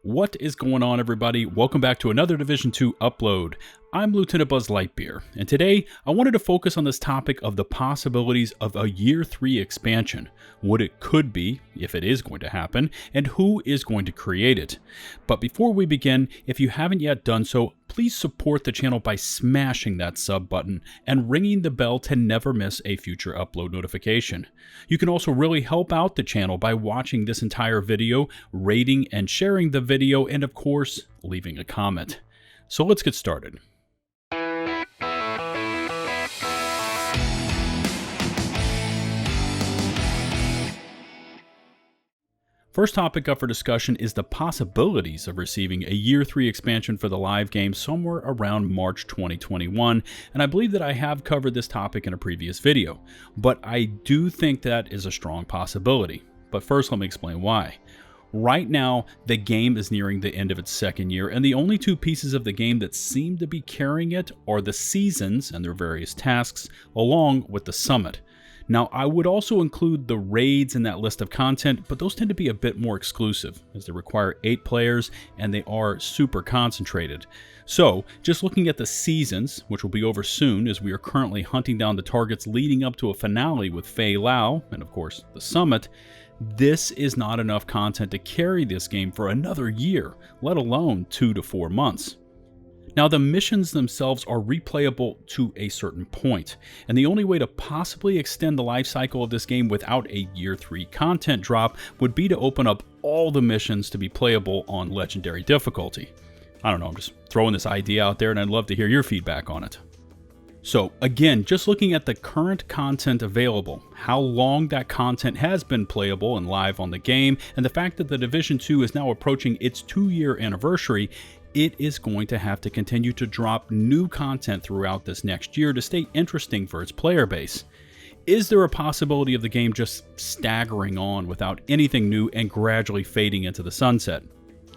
What is going on, everybody? Welcome back to another Division 2 upload. I'm LtBuzzLitebeer, and today I wanted to focus on this topic of the possibilities of a Year 3 expansion, what it could be, if it is going to happen, and who is going to create it. But before we begin, if you haven't yet done so, please support the channel by smashing that sub button and ringing the bell to never miss a future upload notification. You can also really help out the channel by watching this entire video, rating and sharing the video, and of course, leaving a comment. So let's get started. First topic up for discussion is the possibilities of receiving a Year 3 expansion for the live game somewhere around March 2021, and I believe that I have covered this topic in a previous video, but I do think that is a strong possibility. But first, let me explain why. Right now, the game is nearing the end of its second year, and the only two pieces of the game that seem to be carrying it are the seasons and their various tasks, along with the summit. Now, I would also include the raids in that list of content, but those tend to be a bit more exclusive, as they require 8 players and they are super concentrated. So, just looking at the seasons, which will be over soon as we are currently hunting down the targets leading up to a finale with Fei Lao, and of course, the summit, this is not enough content to carry this game for another year, let alone 2 to 4 months. Now, the missions themselves are replayable to a certain point, and the only way to possibly extend the life cycle of this game without a Year 3 content drop would be to open up all the missions to be playable on Legendary difficulty. I don't know, I'm just throwing this idea out there, and I'd love to hear your feedback on it. So again, just looking at the current content available, how long that content has been playable and live on the game, and the fact that the Division 2 is now approaching its 2-year anniversary, it is going to have to continue to drop new content throughout this next year to stay interesting for its player base. Is there a possibility of the game just staggering on without anything new and gradually fading into the sunset?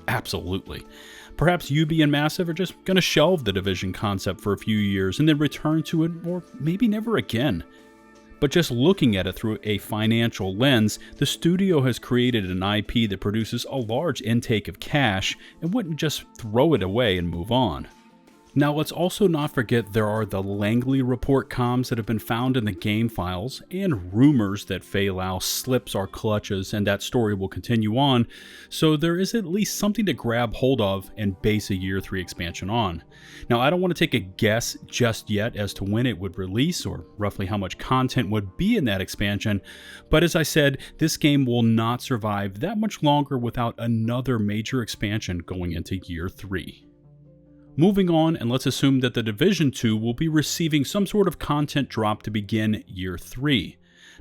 Absolutely. Perhaps Ubi and Massive are just going to shelve the Division concept for a few years and then return to it, or maybe never again. But just looking at it through a financial lens, the studio has created an IP that produces a large intake of cash and wouldn't just throw it away and move on. Now, let's also not forget there are the Langley report comms that have been found in the game files, and rumors that Fei Lao slips our clutches and that story will continue on, so there is at least something to grab hold of and base a Year 3 expansion on. Now, I don't want to take a guess just yet as to when it would release or roughly how much content would be in that expansion, but as I said, this game will not survive that much longer without another major expansion going into Year 3. Moving on, and let's assume that the Division 2 will be receiving some sort of content drop to begin Year 3.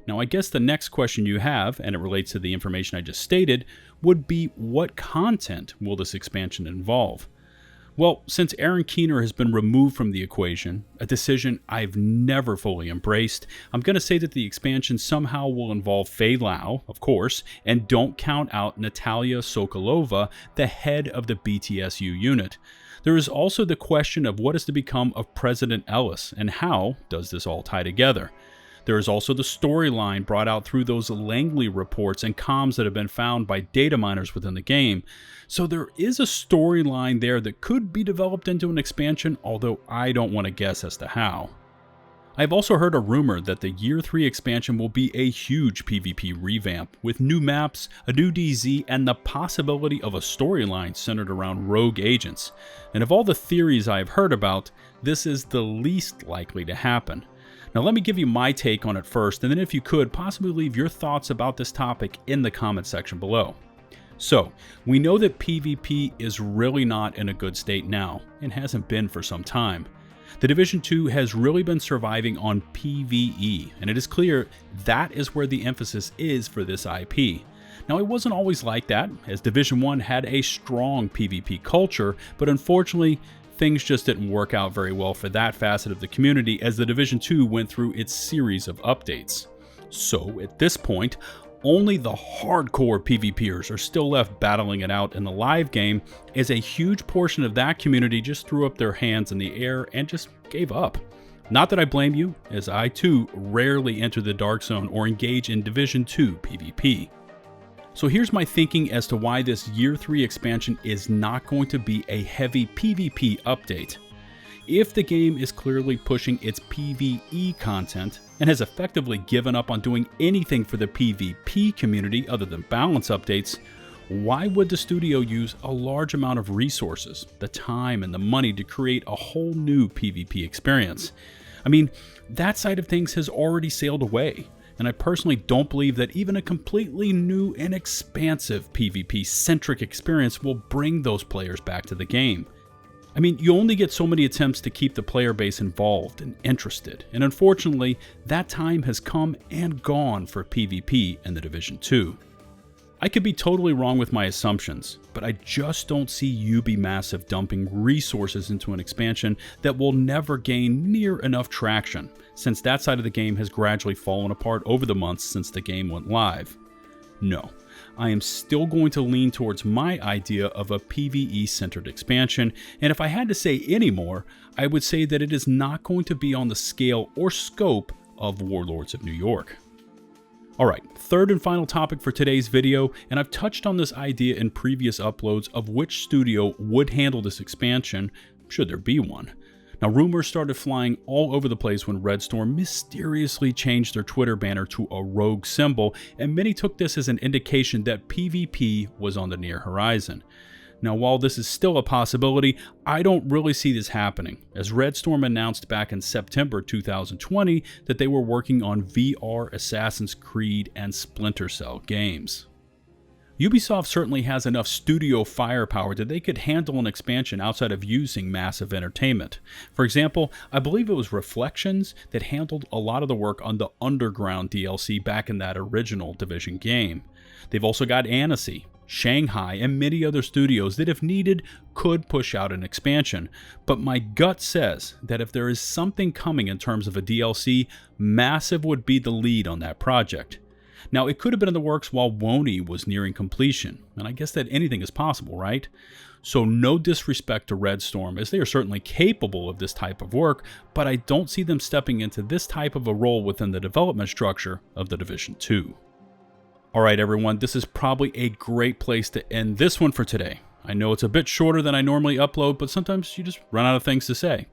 Now, I guess the next question you have, and it relates to the information I just stated, would be what content will this expansion involve? Well, since Aaron Keener has been removed from the equation, a decision I've never fully embraced, I'm going to say that the expansion somehow will involve Fei Lao, of course, and don't count out Natalia Sokolova, the head of the BTSU unit. There is also the question of what is to become of President Ellis, and how does this all tie together? There is also the storyline brought out through those Langley reports and comms that have been found by data miners within the game. So there is a storyline there that could be developed into an expansion, although I don't want to guess as to how. I've also heard a rumor that the Year 3 expansion will be a huge PvP revamp, with new maps, a new DZ, and the possibility of a storyline centered around rogue agents. And of all the theories I've heard about, this is the least likely to happen. Now let me give you my take on it first, and then if you could, possibly leave your thoughts about this topic in the comment section below. So, we know that PvP is really not in a good state now, and hasn't been for some time. The Division 2 has really been surviving on PvE, and it is clear that is where the emphasis is for this IP. Now, it wasn't always like that, as Division 1 had a strong PvP culture, but unfortunately, things just didn't work out very well for that facet of the community as the Division 2 went through its series of updates. So, at this point, only the hardcore PvPers are still left battling it out in the live game, as a huge portion of that community just threw up their hands in the air and just gave up. Not that I blame you, as I too rarely enter the Dark Zone or engage in Division 2 PvP. So here's my thinking as to why this Year 3 expansion is not going to be a heavy PvP update. If the game is clearly pushing its PvE content and has effectively given up on doing anything for the PvP community other than balance updates, why would the studio use a large amount of resources, the time and the money to create a whole new PvP experience? I mean, that side of things has already sailed away, and I personally don't believe that even a completely new and expansive PvP-centric experience will bring those players back to the game. I mean, you only get so many attempts to keep the player base involved and interested, and unfortunately, that time has come and gone for PvP in The Division 2. I could be totally wrong with my assumptions, but I just don't see Ubisoft dumping resources into an expansion that will never gain near enough traction, since that side of the game has gradually fallen apart over the months since the game went live. No, I am still going to lean towards my idea of a PvE-centered expansion, and if I had to say any more, I would say that it is not going to be on the scale or scope of Warlords of New York. Alright, third and final topic for today's video, and I've touched on this idea in previous uploads of which studio would handle this expansion, should there be one. Now, rumors started flying all over the place when Red Storm mysteriously changed their Twitter banner to a rogue symbol, and many took this as an indication that PvP was on the near horizon. Now, while this is still a possibility, I don't really see this happening, as Red Storm announced back in September 2020 that they were working on VR Assassin's Creed and Splinter Cell games. Ubisoft certainly has enough studio firepower that they could handle an expansion outside of using massive entertainment. For example, I believe it was Reflections that handled a lot of the work on the Underground DLC back in that original Division game. They've also got Annecy, Shanghai, and many other studios that if needed could push out an expansion, but my gut says that if there is something coming in terms of a DLC, Massive would be the lead on that project. Now, it could have been in the works while Wony was nearing completion, and I guess that anything is possible, right? So no disrespect to Red Storm, as they are certainly capable of this type of work, but I don't see them stepping into this type of a role within the development structure of The Division 2. Alright everyone, this is probably a great place to end this one for today. I know it's a bit shorter than I normally upload, but sometimes you just run out of things to say.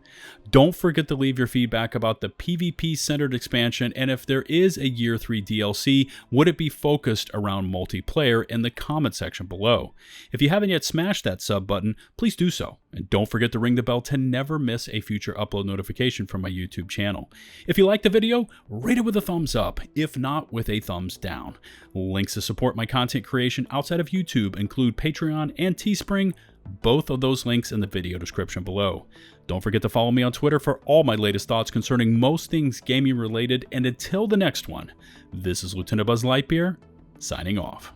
Don't forget to leave your feedback about the PvP-centered expansion, and if there is a Year 3 DLC, would it be focused around multiplayer in the comment section below. If you haven't yet smashed that sub button, please do so, and don't forget to ring the bell to never miss a future upload notification from my YouTube channel. If you liked the video, rate it with a thumbs up, if not with a thumbs down. Links to support my content creation outside of YouTube include Patreon and Teespring, both of those links in the video description below. Don't forget to follow me on Twitter for all my latest thoughts concerning most things gaming related, and until the next one, this is LtBuzzLitebeer, signing off.